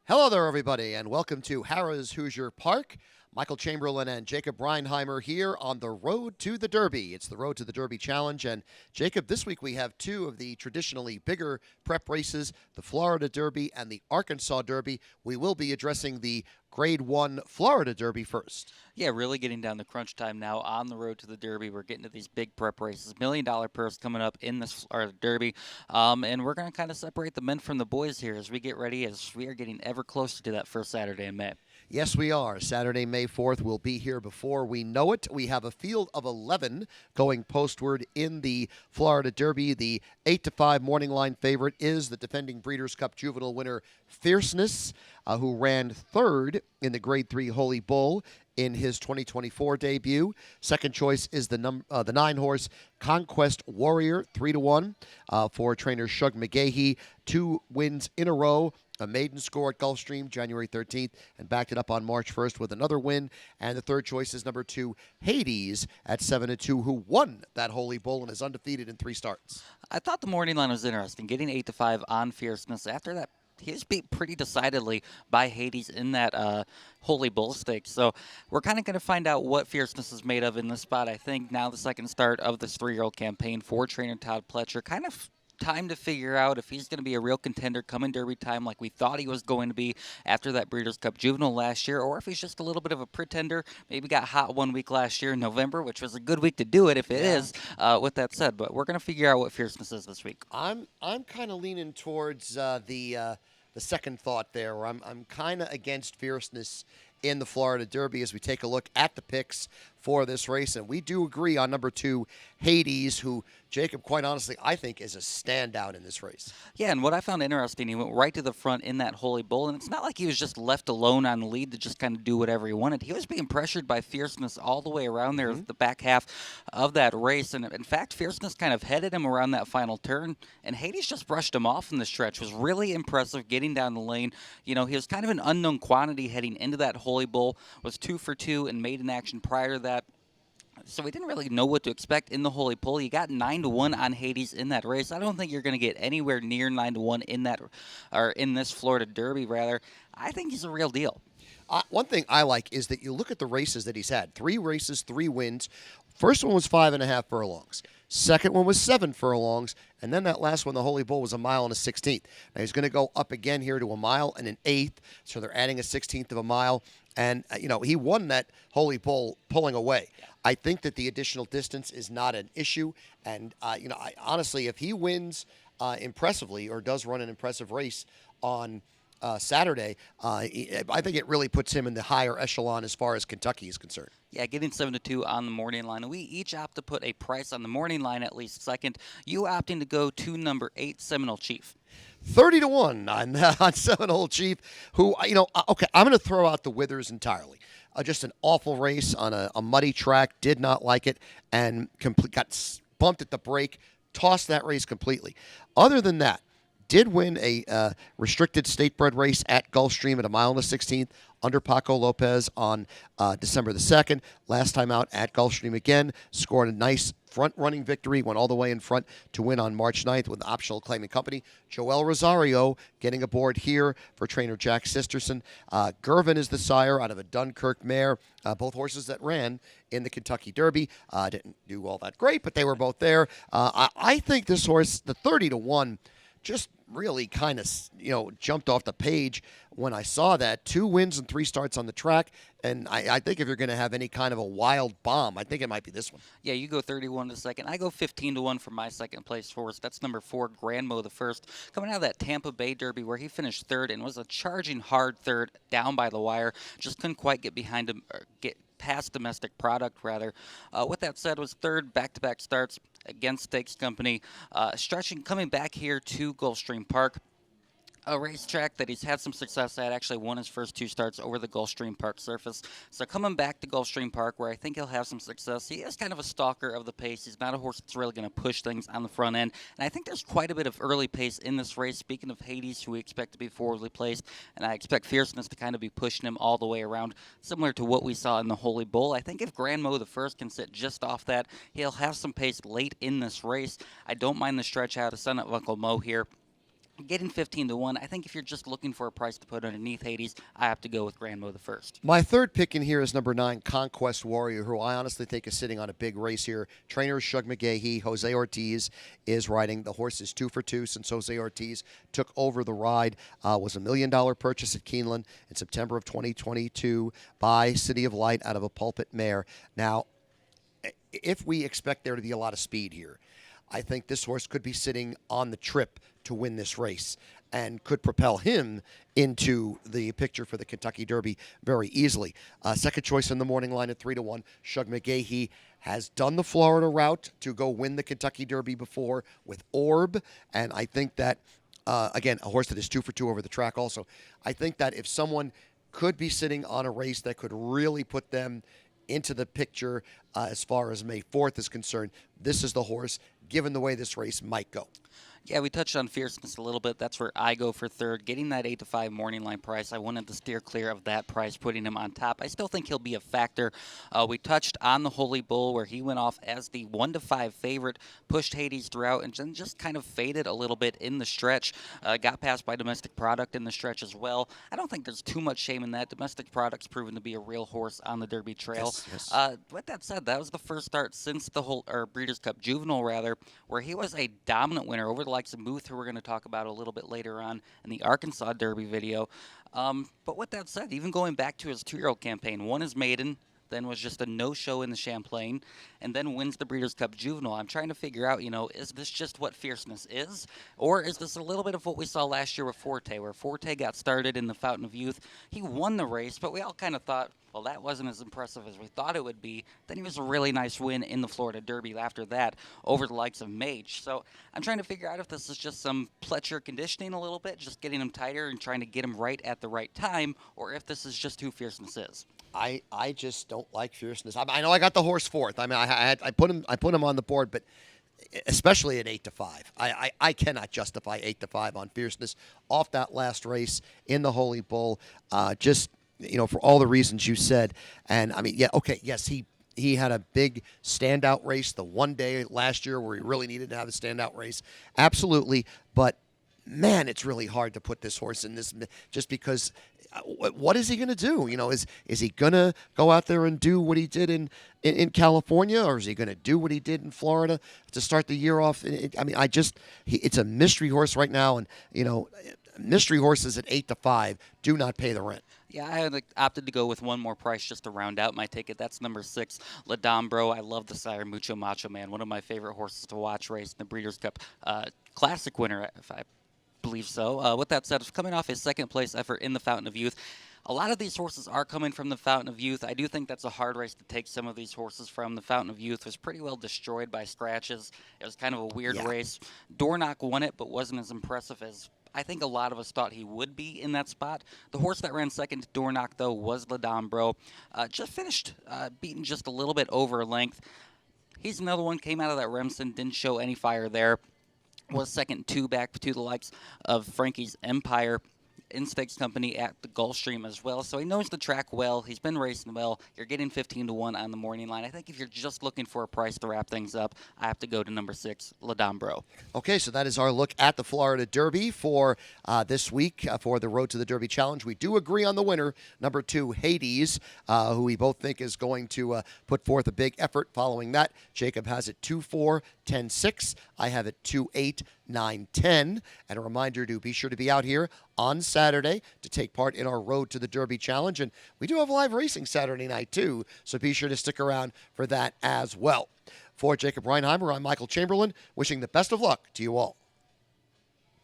Hello there, everybody, and welcome to Harrah's Hoosier Park. Michael Chamberlain and Jacob Reinheimer here on the Road to the Derby. It's the Road to the Derby Challenge. And Jacob, this week we have two of the traditionally bigger prep races, the Florida Derby and the Arkansas Derby. We will be addressing the Grade 1 Florida Derby first. Yeah, really getting down to crunch time now on the road to the Derby. We're getting to these big prep races. $1 million purse coming up in this Florida Derby. And we're going to kind of separate the men from the boys here as we get ready, as we are getting ever closer to that first Saturday in May. Yes, we are. Saturday, May 4th will be here before we know it. We have a field of 11 going postward in the Florida Derby. The 8-5 morning line favorite is the defending Breeders' Cup Juvenile winner Fierceness, who ran third in the Grade 3 Holy Bull in his 2024 debut. Second choice is the 9-horse Conquest Warrior, 3-1 for trainer Shug McGahee. 2 wins in a row. A maiden score at Gulfstream January 13th and backed it up on March 1st with another win. And the third choice is number 2, Hades at 7-2, who won that Holy Bull and is undefeated in 3 starts. I thought the morning line was interesting, getting 8-5 on Fierceness. After that, he was beat pretty decidedly by Hades in that Holy Bull Stakes. So we're kind of going to find out what Fierceness is made of in this spot. I think now the second start of this 3-year-old campaign for trainer Todd Pletcher. Kind of time to figure out if he's going to be a real contender coming Derby time like we thought he was going to be after that Breeders' Cup Juvenile last year, or if he's just a little bit of a pretender. Maybe got hot 1 week last year in November, which was a good week to do it if it is, with that said. But we're going to figure out what Fierceness is this week. I'm kind of leaning towards the second thought there, where I'm kind of against Fierceness in the Florida Derby as we take a look at the picks for this race. And we do agree on number 2, Hades, who, Jacob, quite honestly, I think is a standout in this race. Yeah, and what I found interesting, he went right to the front in that Holy Bull, and it's not like he was just left alone on the lead to just kind of do whatever he wanted. He was being pressured by Fierceness all the way around there, the back half of that race. And in fact, Fierceness kind of headed him around that final turn, and Hades just brushed him off in the stretch. It was really impressive getting down the lane. You know, he was kind of an unknown quantity heading into that Holy Bull, was 2 for 2 and maiden action prior to that. So we didn't really know what to expect in the Holy Bull. You got 9-1 on Hades in that race. I don't think you're going to get anywhere near 9-1 in that, or in this Florida Derby. Rather, I think he's a real deal. One thing I like is that you look at the races that he's had. 3 races, 3 wins. First one was 5.5 furlongs. Second one was 7 furlongs. And then that last one, the Holy Bull, was 1 mile and a 16th. Now he's going to go up again here to 1 mile and an 1/8. So they're adding a 16th of a mile. And, he won that Holy Bull pulling away. Yeah. I think that the additional distance is not an issue. And, honestly, if he wins impressively or does run an impressive race on Saturday, I think it really puts him in the higher echelon as far as Kentucky is concerned. Yeah, getting 7-2 on the morning line. We each opt to put a price on the morning line at least second. You opting to go to number 8, Seminole Chief. 30-1 on Seminole Chief, who, okay, I'm going to throw out the Withers entirely. Just an awful race on a muddy track, did not like it, and got bumped at the break, tossed that race completely. Other than that, did win a restricted state-bred race at Gulfstream at 1 mile and a 16th under Paco Lopez on December the 2nd. Last time out at Gulfstream again, scored a nice front-running victory, went all the way in front to win on March 9th with optional claiming company. Joel Rosario getting aboard here for trainer Jack Sisterson. Gervin is the sire out of a Dunkirk mare. Both horses that ran in the Kentucky Derby. Didn't do all that great, but they were both there. I think this horse, the 30-1, just really kind of, jumped off the page when I saw that. 2 wins and 3 starts on the track, and I think if you're going to have any kind of a wild bomb, I think it might be this one. Yeah, you go 31 to second. I go 15-1 for my second place horse. That's number 4, Granmo the First, coming out of that Tampa Bay Derby where he finished third and was a charging hard third down by the wire. Just couldn't quite get behind him, or get past Domestic Product, rather. With that said, was third back-to-back starts against Stakes Company, coming back here to Gulfstream Park. a racetrack that he's had some success at. Actually won his first 2 starts over the Gulfstream Park surface. So coming back to Gulfstream Park, where I think he'll have some success. He is kind of a stalker of the pace. He's not a horse that's really going to push things on the front end. And I think there's quite a bit of early pace in this race. Speaking of Hades, who we expect to be forwardly placed, and I expect Fierceness to kind of be pushing him all the way around, similar to what we saw in the Holy Bull. I think if Granmo the First can sit just off that, he'll have some pace late in this race. I don't mind the stretch out of Son of Uncle Mo here. Getting 15 to 1, I think if you're just looking for a price to put underneath Hades, I have to go with Grandmo the first. My third pick in here is number 9, Conquest Warrior, who I honestly think is sitting on a big race here. Trainer is Shug McGahee. Jose Ortiz is riding. The horse is 2 for 2 since Jose Ortiz took over the ride. Was a $1 million purchase at Keeneland in September of 2022 by City of Light out of a pulpit mare. Now, if we expect there to be a lot of speed here, I think this horse could be sitting on the trip to win this race and could propel him into the picture for the Kentucky Derby very easily. Second choice in the morning line at 3 to 1. Shug McGahee has done the Florida route to go win the Kentucky Derby before with Orb, and I think that again, a horse that is 2 for 2 over the track. Also, I think that if someone could be sitting on a race that could really put them into the picture as far as May 4th is concerned, this is the horse, given the way this race might go. Yeah, we touched on fierceness a little bit. That's where I go for third. Getting that 8 to 5 morning line price, I wanted to steer clear of that price, putting him on top. I still think he'll be a factor. We touched on the Holy Bull, where he went off as the 1 to 5 favorite, pushed Hades throughout, and then just kind of faded a little bit in the stretch. Got passed by Domestic Product in the stretch as well. I don't think there's too much shame in that. Domestic Product's proven to be a real horse on the Derby Trail. Yes. With that said, that was the first start since the Breeders' Cup Juvenile, rather, where he was a dominant winner over the likes of Muth, who we're going to talk about a little bit later on in the Arkansas Derby video. But with that said, even going back to his 2-year-old campaign, won his maiden, then was just a no-show in the Champlain, and then wins the Breeders' Cup Juvenile. I'm trying to figure out, is this just what fierceness is, or is this a little bit of what we saw last year with Forte, where Forte got started in the Fountain of Youth. He won the race, but we all kind of thought, well, that wasn't as impressive as we thought it would be. Then he was a really nice win in the Florida Derby after that over the likes of Mage. So I'm trying to figure out if this is just some Pletcher conditioning a little bit, just getting him tighter and trying to get him right at the right time, or if this is just who fierceness is. I just don't like fierceness. I know I got the horse fourth. I mean, I put him on the board, but especially at 8 to 5, I cannot justify 8 to 5 on fierceness off that last race in the Holy Bull. Just for all the reasons you said, and I mean, yeah, okay, yes, he had a big standout race the one day last year where he really needed to have a standout race, absolutely, but. Man, it's really hard to put this horse in this just because what is he going to do? Is he going to go out there and do what he did in California, or is he going to do what he did in Florida to start the year off? It's a mystery horse right now, and mystery horses at 8 to 5 do not pay the rent. Yeah, I had opted to go with one more price just to round out my ticket. That's number 6, Ladambro. I love the sire, Mucho Macho Man, one of my favorite horses to watch race in the Breeders' Cup Classic winner, if I believe so. With that said, coming off his second place effort in the Fountain of Youth, a lot of these horses are coming from the Fountain of Youth. I do think that's a hard race to take some of these horses from. The Fountain of Youth was pretty well destroyed by scratches. It was kind of a weird race. Dornoch won it, but wasn't as impressive as I think a lot of us thought he would be in that spot. The horse that ran second to Dornoch, though, was Ladambro. Just finished beaten just a little bit over length. He's another one, came out of that Remsen, didn't show any fire there. Was second 2 back to the likes of Frankie's Empire in Stakes Company at the Gulfstream as well. So he knows the track well. He's been racing well. You're getting 15 to 1 on the morning line. I think if you're just looking for a price to wrap things up, I have to go to number 6, Ladambro. Okay, so that is our look at the Florida Derby for this week for the Road to the Derby Challenge. We do agree on the winner, number 2, Hades, who we both think is going to put forth a big effort following that. Jacob has it 2-4, 10-6. I have it 2-8, 9-10. And a reminder to be sure to be out here on Saturday to take part in our Road to the Derby Challenge. And we do have live racing Saturday night, too, so be sure to stick around for that as well. For Jacob Reinheimer, I'm Michael Chamberlain, wishing the best of luck to you all.